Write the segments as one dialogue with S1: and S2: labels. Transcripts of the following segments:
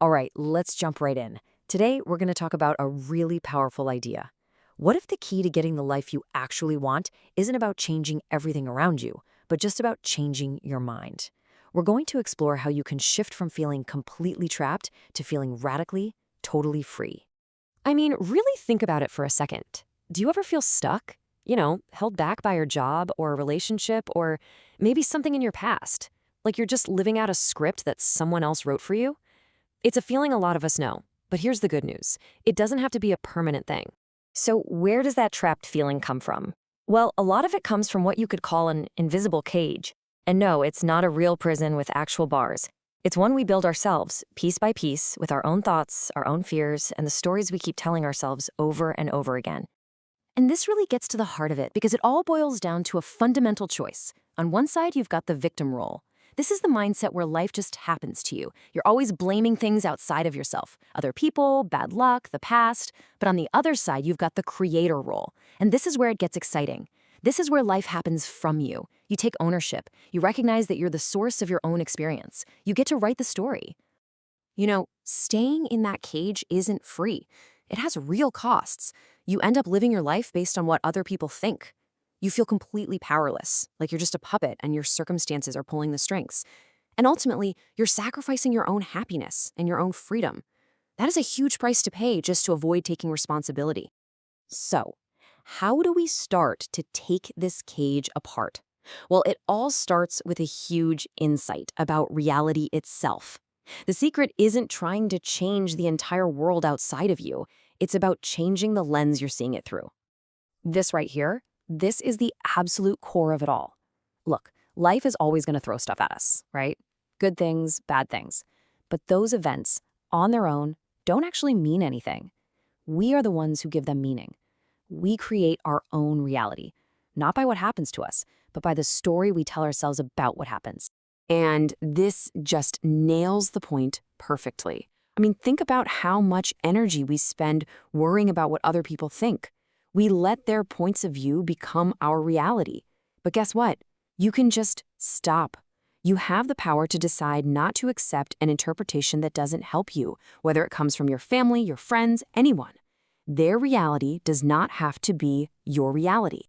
S1: All right, let's jump right in. Today, we're going to talk about a really powerful idea. What if the key to getting the life you actually want isn't about changing everything around you, but just about changing your mind? We're going to explore how you can shift from feeling completely trapped to feeling radically, totally free. I mean, really think about it for a second. Do you ever feel stuck? Held back by your job or a relationship or maybe something in your past? Like you're just living out a script that someone else wrote for you? It's a feeling a lot of us know, but here's the good news. It doesn't have to be a permanent thing. So where does that trapped feeling come from? Well, a lot of it comes from what you could call an invisible cage. And no, it's not a real prison with actual bars. It's one we build ourselves, piece by piece, with our own thoughts, our own fears, and the stories we keep telling ourselves over and over again. And this really gets to the heart of it because it all boils down to a fundamental choice. On one side, you've got the victim role. This is the mindset where life just happens to you. You're always blaming things outside of yourself, other people, bad luck, the past. But on the other side, you've got the creator role. And this is where it gets exciting. This is where life happens from you. You take ownership. You recognize that you're the source of your own experience. You get to write the story. Staying in that cage isn't free. It has real costs. You end up living your life based on what other people think. You feel completely powerless, like you're just a puppet and your circumstances are pulling the strings. And ultimately, you're sacrificing your own happiness and your own freedom. That is a huge price to pay just to avoid taking responsibility. So, how do we start to take this cage apart? Well, it all starts with a huge insight about reality itself. The secret isn't trying to change the entire world outside of you. It's about changing the lens you're seeing it through. This right here, this is the absolute core of it all. Look, life is always going to throw stuff at us, right? Good things, bad things. But those events, on their own, don't actually mean anything. We are the ones who give them meaning. We create our own reality, not by what happens to us, but by the story we tell ourselves about what happens. And this just nails the point perfectly. I mean, think about how much energy we spend worrying about what other people think. We let their points of view become our reality. But guess what? You can just stop. You have the power to decide not to accept an interpretation that doesn't help you, whether it comes from your family, your friends, anyone. Their reality does not have to be your reality.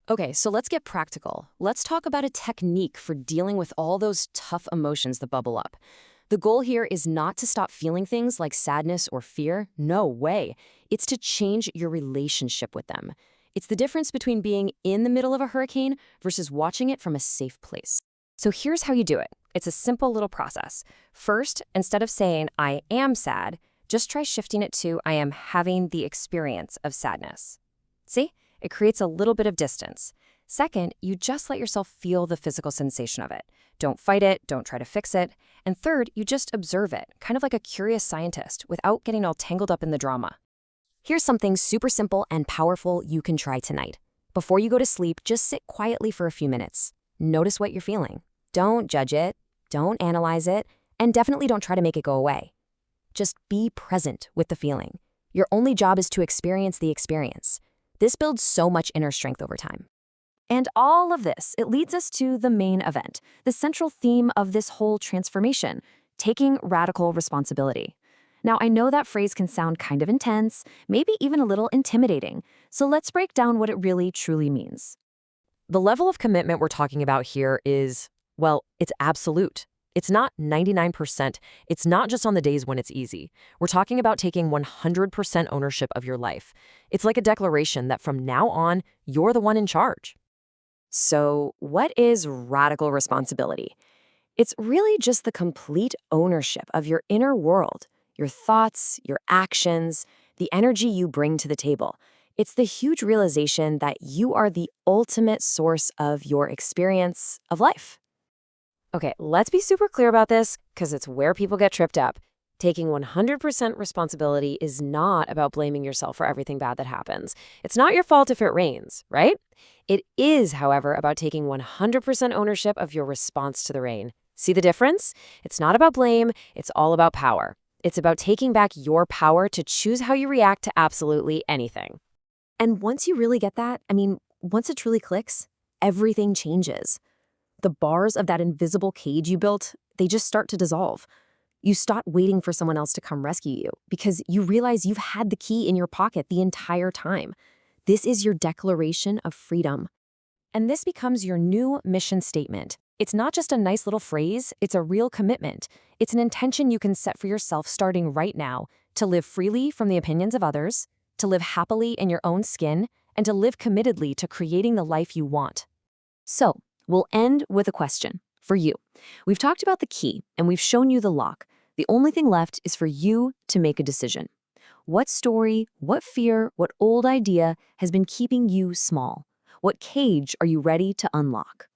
S1: Okay, so let's get practical. Let's talk about a technique for dealing with all those tough emotions that bubble up. The goal here is not to stop feeling things like sadness or fear. No way. It's to change your relationship with them. It's the difference between being in the middle of a hurricane versus watching it from a safe place. So here's how you do it. It's a simple little process. First, instead of saying, I am sad, just try shifting it to, I am having the experience of sadness. See? It creates a little bit of distance. Second, you just let yourself feel the physical sensation of it. Don't fight it, don't try to fix it. And third, you just observe it, kind of like a curious scientist, without getting all tangled up in the drama. Here's something super simple and powerful you can try tonight. Before you go to sleep, just sit quietly for a few minutes. Notice what you're feeling. Don't judge it, don't analyze it, and definitely don't try to make it go away. Just be present with the feeling. Your only job is to experience the experience. This builds so much inner strength over time. And all of this, it leads us to the main event, the central theme of this whole transformation, taking radical responsibility. Now, I know that phrase can sound kind of intense, maybe even a little intimidating, so let's break down what it really truly means. The level of commitment we're talking about here is, well, it's absolute. It's not 99%. It's not just on the days when it's easy. We're talking about taking 100% ownership of your life. It's like a declaration that from now on, you're the one in charge. So, what is radical responsibility? It's really just the complete ownership of your inner world, your thoughts, your actions, the energy you bring to the table. It's the huge realization that you are the ultimate source of your experience of life. Okay, let's be super clear about this because it's where people get tripped up. Taking 100% responsibility is not about blaming yourself for everything bad that happens. It's not your fault if it rains, right? It is, however, about taking 100% ownership of your response to the rain. See the difference? It's not about blame, it's all about power. It's about taking back your power to choose how you react to absolutely anything. And once you really get that, once it truly clicks, everything changes. The bars of that invisible cage you built, they just start to dissolve.
S2: You stop waiting for someone else to come rescue you because you realize you've had the key in your pocket the entire time. This is your declaration of freedom. And this becomes your new mission statement. It's not just a nice little phrase, it's a real commitment. It's an intention you can set for yourself starting right now to live freely from the opinions of others, to live happily in your own skin, and to live committedly to creating the life you want. So, we'll end with a question for you. We've talked about the key and we've shown you the lock. The only thing left is for you to make a decision. What story, what fear, what old idea has been keeping you small? What cage are you ready to unlock?